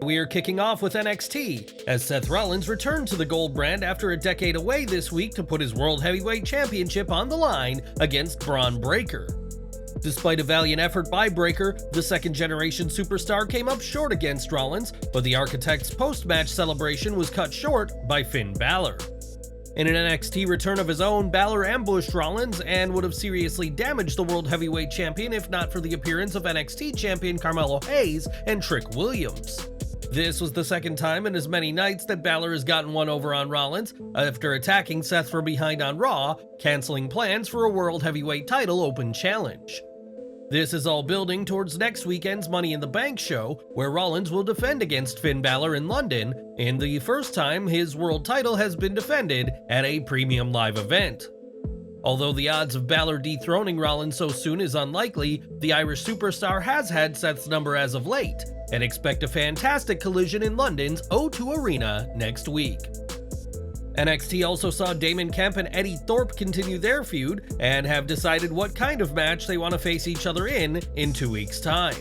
we're kicking off with NXT, as Seth Rollins returned to the gold brand after a decade away this week to put his World Heavyweight Championship on the line against Braun Breaker. Despite a valiant effort by Breaker, the second-generation superstar came up short against Rollins, but the Architect's post-match celebration was cut short by Finn Balor. In an NXT return of his own, Balor ambushed Rollins and would have seriously damaged the World Heavyweight Champion if not for the appearance of NXT Champion Carmelo Hayes and Trick Williams. This was the second time in as many nights that Balor has gotten one over on Rollins after attacking Seth from behind on Raw, canceling plans for a World Heavyweight title open challenge. This is all building towards next weekend's Money in the Bank show, where Rollins will defend against Finn Balor in London, in the first time his world title has been defended at a premium live event. Although the odds of Balor dethroning Rollins so soon is unlikely, the Irish superstar has had Seth's number as of late, and expect a fantastic collision in London's O2 Arena next week. NXT also saw Damon Kemp and Eddie Thorpe continue their feud and have decided what kind of match they want to face each other in 2 weeks' time.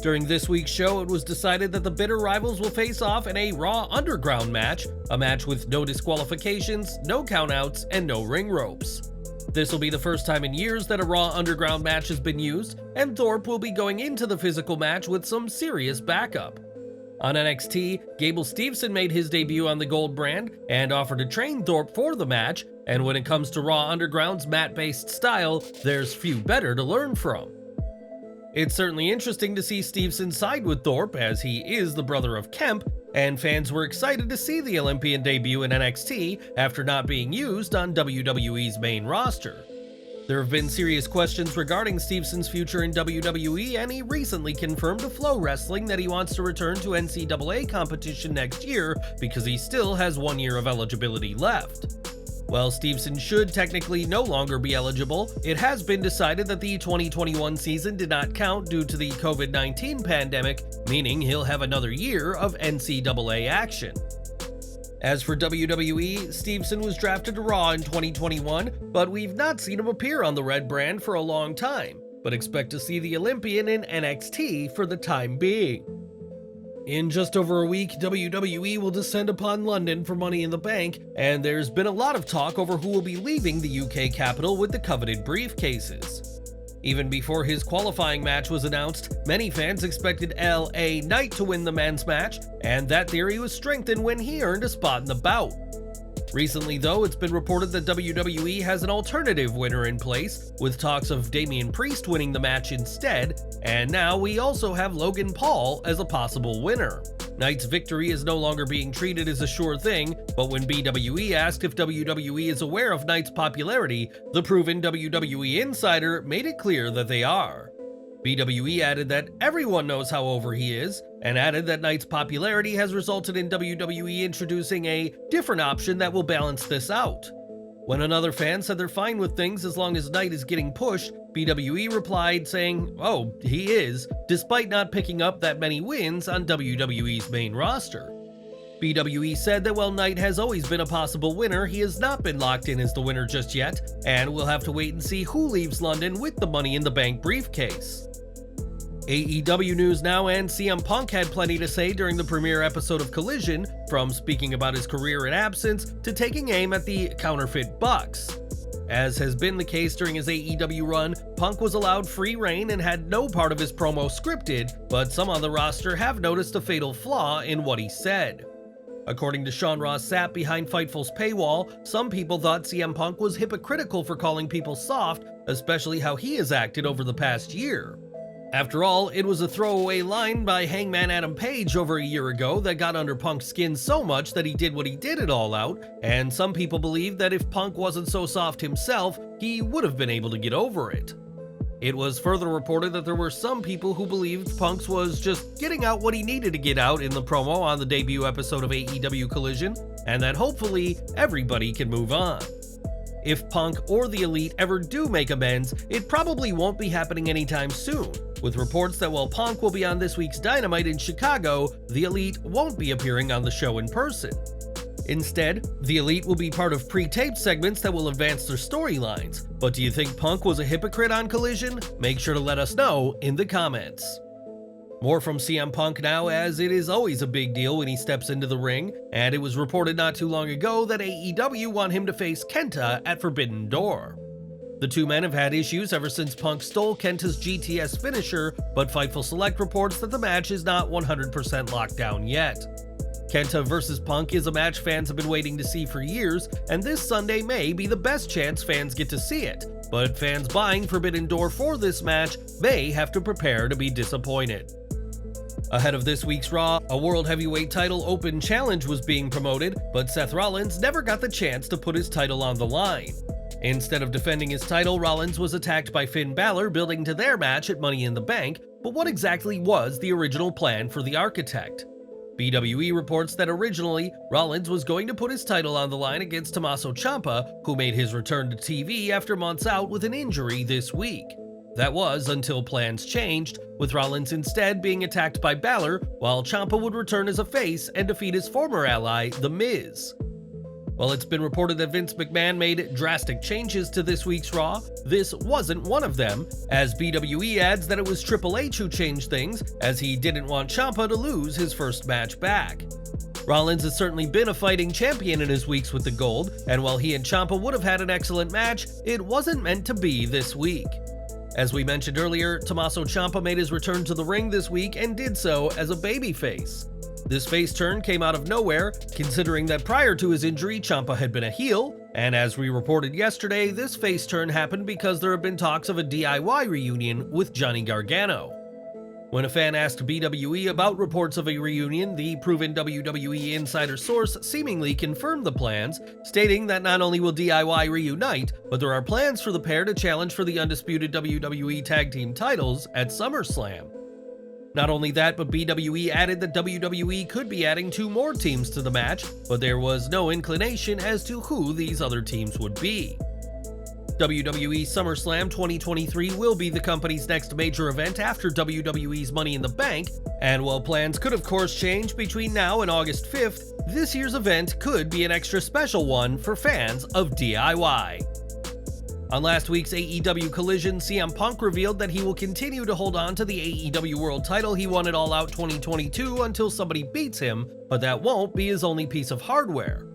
During this week's show, it was decided that the bitter rivals will face off in a Raw Underground match, a match with no disqualifications, no countouts, and no ring ropes. This will be the first time in years that a Raw Underground match has been used, and Thorpe will be going into the physical match with some serious backup. On NXT, Gable Steveson made his debut on the gold brand and offered to train Thorpe for the match, and when it comes to Raw Underground's mat-based style, there's few better to learn from. It's certainly interesting to see Steveson side with Thorpe, as he is the brother of Kemp, and fans were excited to see the Olympian debut in NXT after not being used on WWE's main roster. There have been serious questions regarding Steveson's future in WWE, and he recently confirmed to Flow Wrestling that he wants to return to NCAA competition next year because he still has 1 year of eligibility left. While Steveson should technically no longer be eligible, it has been decided that the 2021 season did not count due to the COVID-19 pandemic, meaning he'll have another year of NCAA action. As for WWE, Steveson was drafted to Raw in 2021, but we've not seen him appear on the red brand for a long time, but expect to see the Olympian in NXT for the time being. In just over a week, WWE will descend upon London for Money in the Bank, and there's been a lot of talk over who will be leaving the UK capital with the coveted briefcases. Even before his qualifying match was announced, many fans expected LA Knight to win the men's match, and that theory was strengthened when he earned a spot in the bout. Recently, though, it's been reported that WWE has an alternative winner in place, with talks of Damian Priest winning the match instead, and now we also have Logan Paul as a possible winner. Knight's victory is no longer being treated as a sure thing, but when BWE asked if WWE is aware of Knight's popularity, the proven WWE insider made it clear that they are. BWE added that everyone knows how over he is, and added that Knight's popularity has resulted in WWE introducing a different option that will balance this out. When another fan said they're fine with things as long as Knight is getting pushed, BWE replied saying, "Oh, he is," despite not picking up that many wins on WWE's main roster. BWE said that while Knight has always been a possible winner, he has not been locked in as the winner just yet, and we'll have to wait and see who leaves London with the Money in the Bank briefcase. AEW news now, and CM Punk had plenty to say during the premiere episode of Collision, from speaking about his career in absence to taking aim at the counterfeit Bucks. As has been the case during his AEW run, Punk was allowed free reign and had no part of his promo scripted, but some on the roster have noticed a fatal flaw in what he said. According to Sean Ross Sapp behind Fightful's paywall, some people thought CM Punk was hypocritical for calling people soft, especially how he has acted over the past year. After all, it was a throwaway line by Hangman Adam Page over a year ago that got under Punk's skin so much that he did what he did at All Out, and some people believe that if Punk wasn't so soft himself, he would have been able to get over it. It was further reported that there were some people who believed Punk's was just getting out what he needed to get out in the promo on the debut episode of AEW Collision, and that hopefully everybody can move on. If Punk or the Elite ever do make amends, it probably won't be happening anytime soon, with reports that while Punk will be on this week's Dynamite in Chicago, the Elite won't be appearing on the show in person. Instead, the Elite will be part of pre-taped segments that will advance their storylines. But do you think Punk was a hypocrite on Collision? Make sure to let us know in the comments. More from CM Punk now, as it is always a big deal when he steps into the ring, and it was reported not too long ago that AEW want him to face Kenta at Forbidden Door. The two men have had issues ever since Punk stole Kenta's GTS finisher, but Fightful Select reports that the match is not 100% locked down yet. Kenta vs. Punk is a match fans have been waiting to see for years, and this Sunday may be the best chance fans get to see it, but fans buying Forbidden Door for this match may have to prepare to be disappointed. Ahead of this week's Raw, a World Heavyweight Title Open Challenge was being promoted, but Seth Rollins never got the chance to put his title on the line. Instead of defending his title, Rollins was attacked by Finn Balor, building to their match at Money in the Bank, but what exactly was the original plan for the Architect? WWE reports that originally, Rollins was going to put his title on the line against Tommaso Ciampa, who made his return to TV after months out with an injury this week. That was until plans changed, with Rollins instead being attacked by Balor, while Ciampa would return as a face and defeat his former ally, The Miz. While it's been reported that Vince McMahon made drastic changes to this week's Raw, this wasn't one of them, as BWE adds that it was Triple H who changed things, as he didn't want Ciampa to lose his first match back. Rollins has certainly been a fighting champion in his weeks with the gold, and while he and Ciampa would have had an excellent match, it wasn't meant to be this week. As we mentioned earlier, Tommaso Ciampa made his return to the ring this week and did so as a babyface. This face turn came out of nowhere, considering that prior to his injury, Ciampa had been a heel, and as we reported yesterday, this face turn happened because there have been talks of a DIY reunion with Johnny Gargano. When a fan asked BWE about reports of a reunion, the proven WWE insider source seemingly confirmed the plans, stating that not only will DIY reunite, but there are plans for the pair to challenge for the undisputed WWE Tag Team titles at SummerSlam. Not only that, but BWE added that WWE could be adding 2 more teams to the match, but there was no inclination as to who these other teams would be. WWE SummerSlam 2023 will be the company's next major event after WWE's Money in the Bank, and while plans could of course change between now and August 5th, this year's event could be an extra special one for fans of DIY. On last week's AEW Collision, CM Punk revealed that he will continue to hold on to the AEW World title he won at All Out 2022 until somebody beats him, but that won't be his only piece of hardware.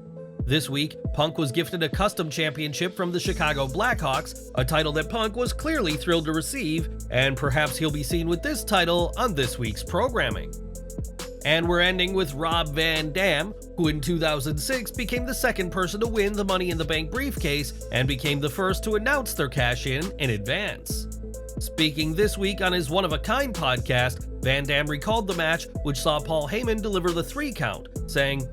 This week, Punk was gifted a custom championship from the Chicago Blackhawks, a title that Punk was clearly thrilled to receive, and perhaps he'll be seen with this title on this week's programming. And we're ending with Rob Van Dam, who in 2006 became the second person to win the Money in the Bank briefcase and became the first to announce their cash-in advance. Speaking this week on his One of a Kind podcast, Van Dam recalled the match, which saw Paul Heyman deliver the 3 count, saying,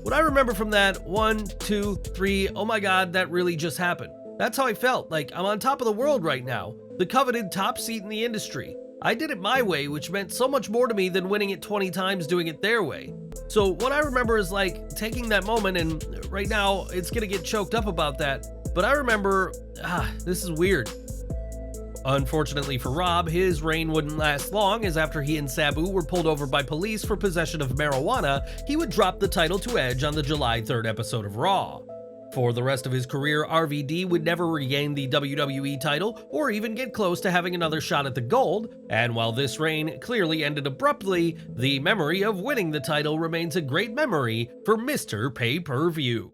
"What I remember from that, 1, 2, 3, oh my god, that really just happened. That's how I felt, like I'm on top of the world right now, the coveted top seat in the industry. I did it my way, which meant so much more to me than winning it 20 times doing it their way. So what I remember is like taking that moment, and right now it's gonna get choked up about that, but I remember, this is weird." Unfortunately for Rob, his reign wouldn't last long, as after he and Sabu were pulled over by police for possession of marijuana, he would drop the title to Edge on the July 3rd episode of Raw. For the rest of his career, RVD would never regain the WWE title or even get close to having another shot at the gold, and while this reign clearly ended abruptly, the memory of winning the title remains a great memory for Mr. Pay-Per-View.